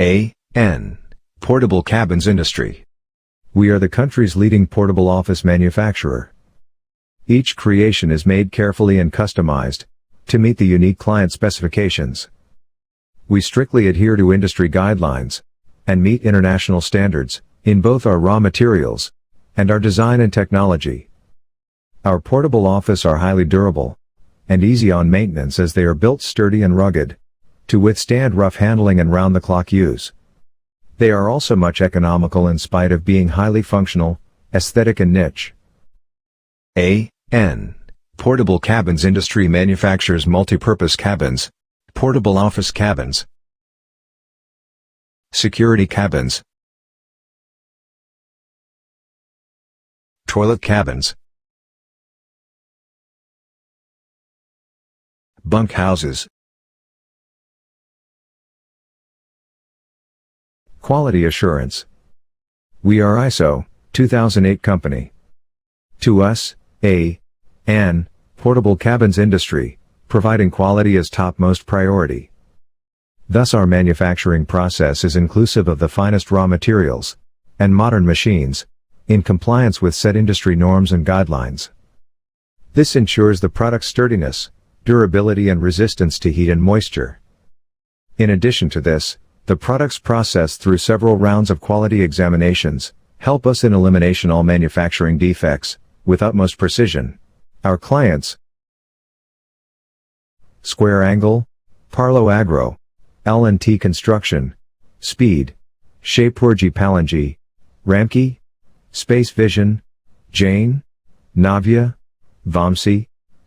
A.N. Portable Cabins Industry. We are the country's leading portable office manufacturer. Each creation is made carefully and customized to meet the unique client specifications. We strictly adhere to industry guidelines and meet international standards in both our raw materials and our design and technology. Our portable office are highly durable and easy on maintenance as they are built sturdy and rugged to withstand rough handling and round-the-clock use. They are also much economical in spite of being highly functional, aesthetic and niche. A.N. Portable Cabins Industry manufactures multi-purpose cabins, portable office cabins, security cabins, toilet cabins, bunk houses. Quality assurance. We are ISO 2008 company. To us, A.N. Portable Cabins Industry, providing quality is topmost priority. Thus our manufacturing process is inclusive of the finest raw materials and modern machines, in compliance with set industry norms and guidelines. This ensures the product's sturdiness, durability and resistance to heat and moisture. In addition to this, the products processed through several rounds of quality examinations help us in elimination all manufacturing defects with utmost precision. Our clients: Square Angle, Parlo Agro, L&T Construction, Speed, Shapewergy Palangi, Ramke, Space Vision, Jane, Navia, Vamsi,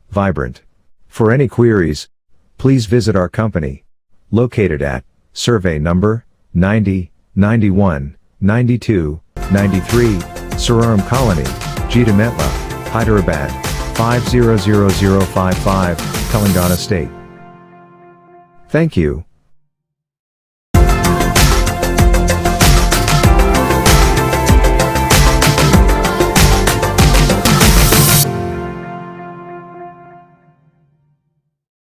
Vibrant. For any queries, please visit our company, located at Survey number 90, 91, 92, 93, Sararam Colony, Jitametla, Hyderabad, 500055, Telangana State. Thank you.